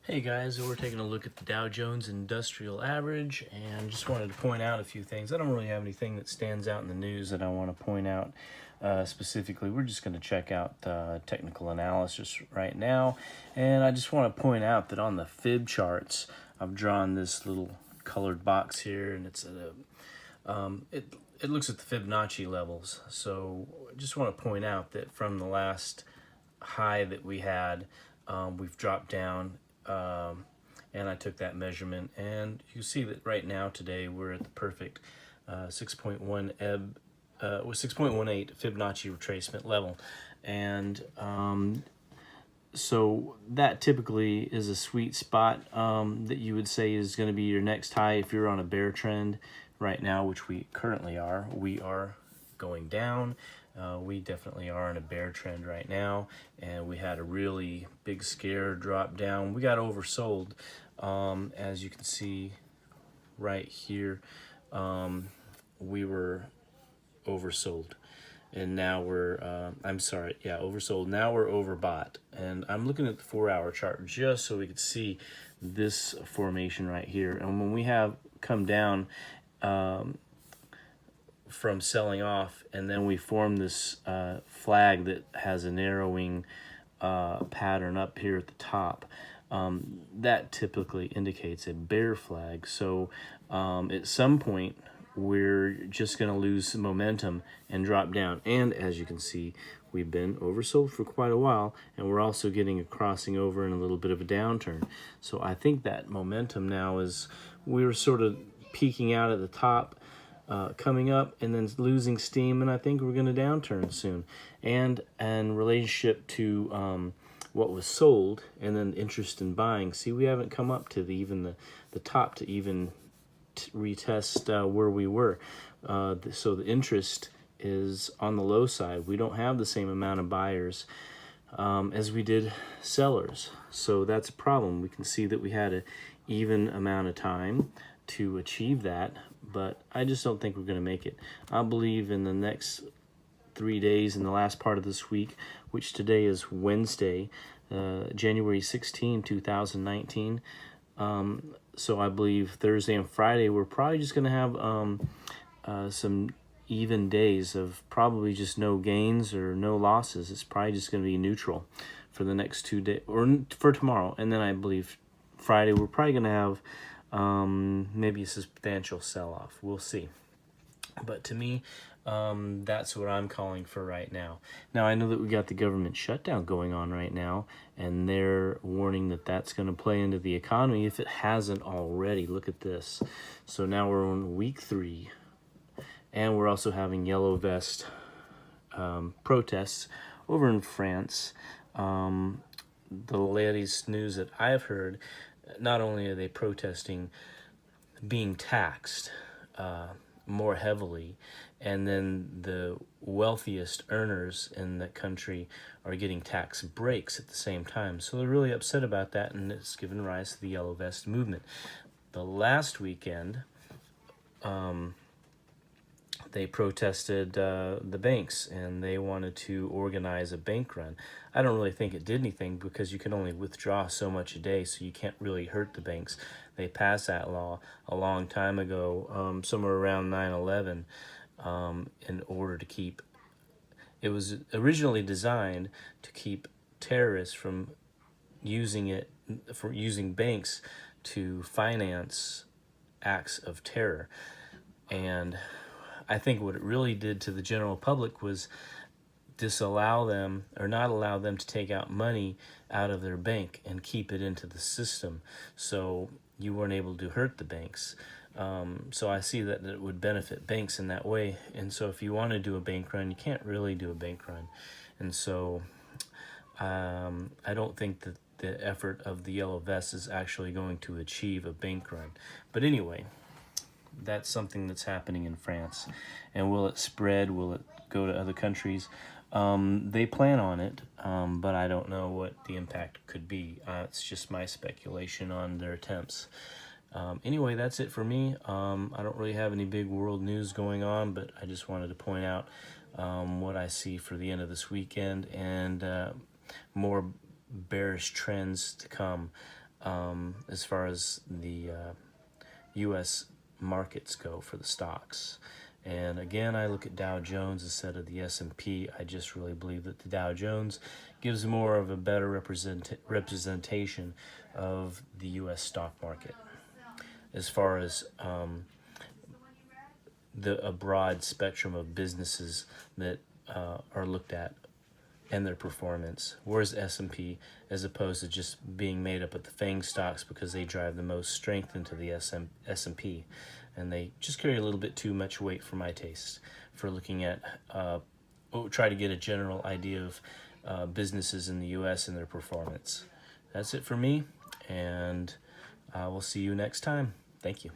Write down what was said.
Hey guys, so we're taking a look at the Dow Jones Industrial Average, and just wanted to point out a few things. I don't really have anything that stands out in the news that I want to point out specifically. We're just going to check out technical analysis right now, and I just want to point out that on the fib charts, I've drawn this little colored box here, and it's at it looks at the Fibonacci levels. So I just want to point out that from the last high that we had, we've dropped down. And I took that measurement, and you see that right now today we're at the perfect 6.18 Fibonacci retracement level, and so that typically is a sweet spot that you would say is going to be your next high if you're on a bear trend right now, which we currently are. We are going down. We definitely are in a bear trend right now, and we had a really big scare drop down. We got oversold, as you can see right here. We were oversold, and now we're oversold. Now we're overbought, and I'm looking at the 4-hour chart just so we could see this formation right here. And when we have come down from selling off, and then we form this flag that has a narrowing pattern up here at the top, that typically indicates a bear flag. So at some point we're just going to lose momentum and drop down, and as you can see, we've been oversold for quite a while, and we're also getting a crossing over and a little bit of a downturn. So I think that momentum now is, we're sort of peaking out at the top, coming up and then losing steam, and I think we're going to downturn soon. And in relationship to what was sold and then interest in buying, see, we haven't come up to the top to even retest where we were. So the interest is on the low side. We don't have the same amount of buyers as we did sellers. So that's a problem. We can see that we had an even amount of time to achieve that, but I just don't think we're going to make it. I believe in the next 3 days, in the last part of this week, which today is Wednesday, January 16, 2019. So I believe Thursday and Friday, we're probably just going to have some even days of probably just no gains or no losses. It's probably just going to be neutral for the next 2 days, or for tomorrow. And then I believe Friday, we're probably going to have maybe a substantial sell-off. We'll see. But to me, that's what I'm calling for right now. Now, I know that we got the government shutdown going on right now, and they're warning that that's going to play into the economy if it hasn't already. Look at this. So now we're on week 3, and we're also having yellow vest protests over in France. The latest news that I've heard, not only are they protesting being taxed more heavily, and then the wealthiest earners in the country are getting tax breaks at the same time. So they're really upset about that, and it's given rise to the Yellow Vest movement. The last weekend, they protested the banks, and they wanted to organize a bank run. I don't really think it did anything, because you can only withdraw so much a day, so you can't really hurt the banks. They passed that law a long time ago, somewhere around 9/11, in order to keep, it was originally designed to keep terrorists from using banks to finance acts of terror. And I think what it really did to the general public was disallow them, or not allow them to take out money out of their bank and keep it into the system, so you weren't able to hurt the banks. So I see that it would benefit banks in that way. And so if you want to do a bank run, you can't really do a bank run. And so I don't think that the effort of the Yellow Vest is actually going to achieve a bank run. But anyway, that's something that's happening in France. And will it spread? Will it go to other countries? They plan on it, but I don't know what the impact could be. It's just my speculation on their attempts. Anyway, that's it for me. I don't really have any big world news going on, but I just wanted to point out what I see for the end of this weekend, and more bearish trends to come. as far as the U.S. markets go for the stocks. And again, I look at Dow Jones instead of the S&P. I just really believe that the Dow Jones gives more of a better representation of the U.S. stock market as far as a broad spectrum of businesses that are looked at and their performance, whereas S&P, as opposed to just being made up of the FANG stocks because they drive the most strength into the S&P, and they just carry a little bit too much weight for my taste for looking at, try to get a general idea of businesses in the U.S. and their performance. That's it for me, and we'll see you next time. Thank you.